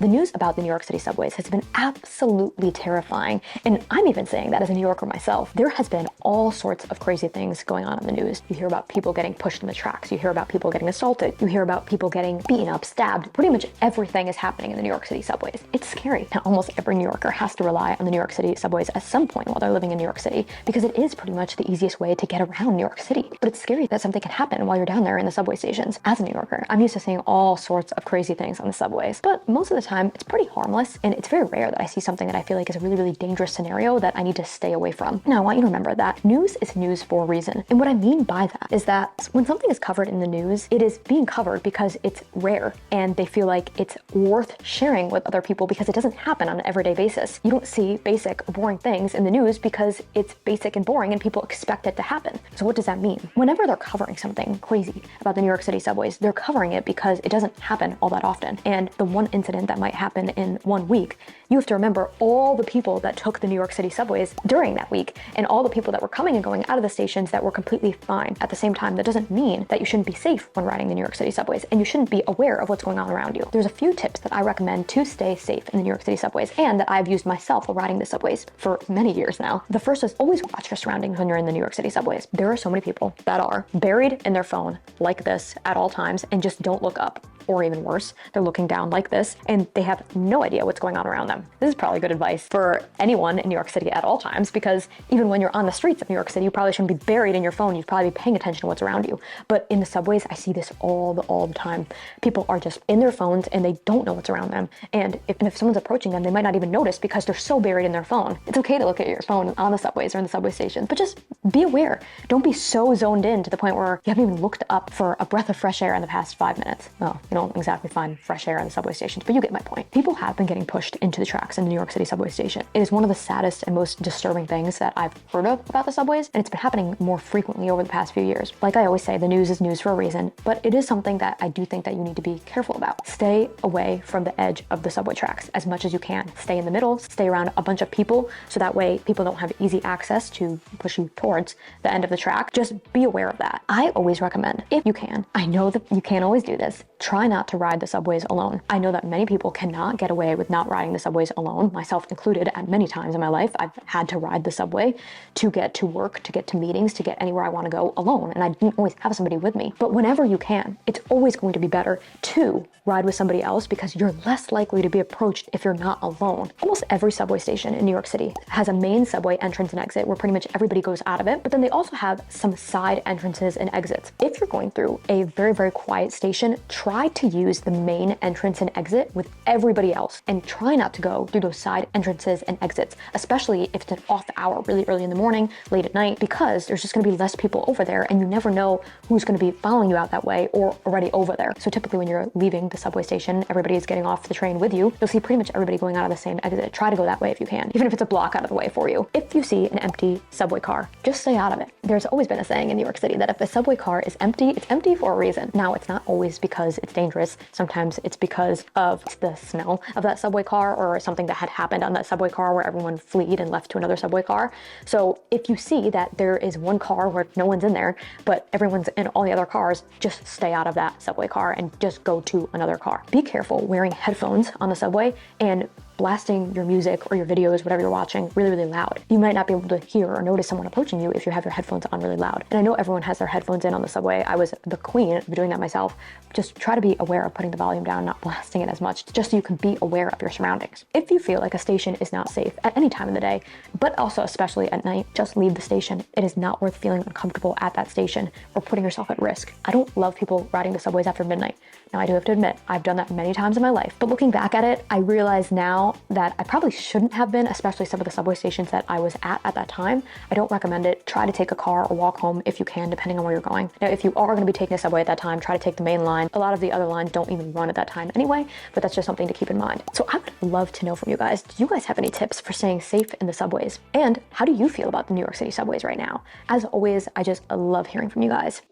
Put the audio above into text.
The news about the New York City subways has been absolutely terrifying. And I'm even saying that as a New Yorker myself. There has been all sorts of crazy things going on in the news. You hear about people getting pushed in the tracks. You hear about people getting assaulted. You hear about people getting beaten up, stabbed. Pretty much everything is happening in the New York City subways. It's scary. Now, almost every New Yorker has to rely on the New York City subways at some point while they're living in New York City, because it is pretty much the easiest way to get around New York City. But it's scary that something can happen while you're down there in the subway stations. As a New Yorker, I'm used to seeing all sorts of crazy things on the subways, but most of the time it's pretty harmless, and it's very rare that I see something that I feel like is a really, really dangerous scenario that I need to stay away from. Now, I want you to remember that news is news for a reason. And what I mean by that is that when something is covered in the news, it is being covered because it's rare and they feel like it's worth sharing with other people because it doesn't happen on an everyday basis. You don't see basic, boring things in the news because it's basic and boring and people expect it to happen. So what does that mean? Whenever they're covering something crazy about the New York City subways, they're covering it because it doesn't happen all that often. And the one incident that might happen in 1 week, you have to remember all the people that took the New York City subways during that week and all the people that were coming and going out of the stations that were completely fine. At the same time, that doesn't mean that you shouldn't be safe when riding the New York City subways, and you shouldn't be aware of what's going on around you. There's a few tips that I recommend to stay safe in the New York City subways and that I've used myself while riding the subways for many years now. The first is always watch your surroundings when you're in the New York City subways. There are so many people that are buried in their phone like this at all times and just don't look up. Or even worse, they're looking down like this and they have no idea what's going on around them. This is probably good advice for anyone in New York City at all times, because even when you're on the streets of New York City, you probably shouldn't be buried in your phone. You'd probably be paying attention to what's around you. But in the subways, I see this all the time. People are just in their phones and they don't know what's around them. And if someone's approaching them, they might not even notice because they're so buried in their phone. It's okay to look at your phone on the subways or in the subway stations, but just be aware. Don't be so zoned in to the point where you haven't even looked up for a breath of fresh air in the past 5 minutes. Well, you don't exactly find fresh air in the subway stations, but you get my point. People have been getting pushed into the tracks in the New York City subway station. It is one of the saddest and most disturbing things that I've heard of about the subways, and it's been happening more frequently over the past few years. Like I always say, the news is news for a reason, but it is something that I do think that you need to be careful about. Stay away from the edge of the subway tracks as much as you can. Stay in the middle, stay around a bunch of people, so that way people don't have easy access to push you towards the end of the track. Just be aware of that. I always recommend, if you can, I know that you can't always do this, try not to ride the subways alone. I know that many people cannot get away with not riding the subways alone, myself included. At many times in my life, I've had to ride the subway to get to work, to get to meetings, to get anywhere I want to go alone, and I didn't always have somebody with me. But whenever you can, it's always going to be better to ride with somebody else because you're less likely to be approached if you're not alone. Almost every subway station in New York City has a main subway entrance and exit where pretty much everybody goes out of it, but then they also have some side entrances and exits. If you're going through a very, very quiet station, try to use the main entrance and exit with everybody else and try not to go through those side entrances and exits, especially if it's an off hour, really early in the morning, late at night, because there's just going to be less people over there and you never know who's going to be following you out that way or already over there. So typically when you're leaving the subway station, everybody is getting off the train with you. You'll see pretty much everybody going out of the same exit. Try to go that way if you can, even if it's a block out of the way for you. If you see an empty subway car, just stay out of it. There's always been a saying in New York City that if a subway car is empty, it's empty for a reason. Now, it's not always because it's dangerous. Sometimes it's because of the smell of that subway car or something that had happened on that subway car where everyone fled and left to another subway car. So if you see that there is one car where no one's in there, but everyone's in all the other cars, just stay out of that subway car and just go to another car. Be careful wearing headphones on the subway and blasting your music or your videos, whatever you're watching, really, really loud. You might not be able to hear or notice someone approaching you if you have your headphones on really loud. And I know everyone has their headphones in on the subway. I was the queen of doing that myself. Just try to be aware of putting the volume down, not blasting it as much, just so you can be aware of your surroundings. If you feel like a station is not safe at any time in the day, but also especially at night, just leave the station. It is not worth feeling uncomfortable at that station or putting yourself at risk. I don't love people riding the subways after midnight. Now, I do have to admit, I've done that many times in my life, but looking back at it, I realize now that I probably shouldn't have been, especially some of the subway stations that I was at that time. I don't recommend it. Try to take a car or walk home if you can, depending on where you're going. Now, if you are going to be taking a subway at that time, try to take the main line. A lot of the other lines don't even run at that time anyway, but that's just something to keep in mind. So I would love to know from you guys, do you guys have any tips for staying safe in the subways? And how do you feel about the New York City subways right now? As always, I just love hearing from you guys.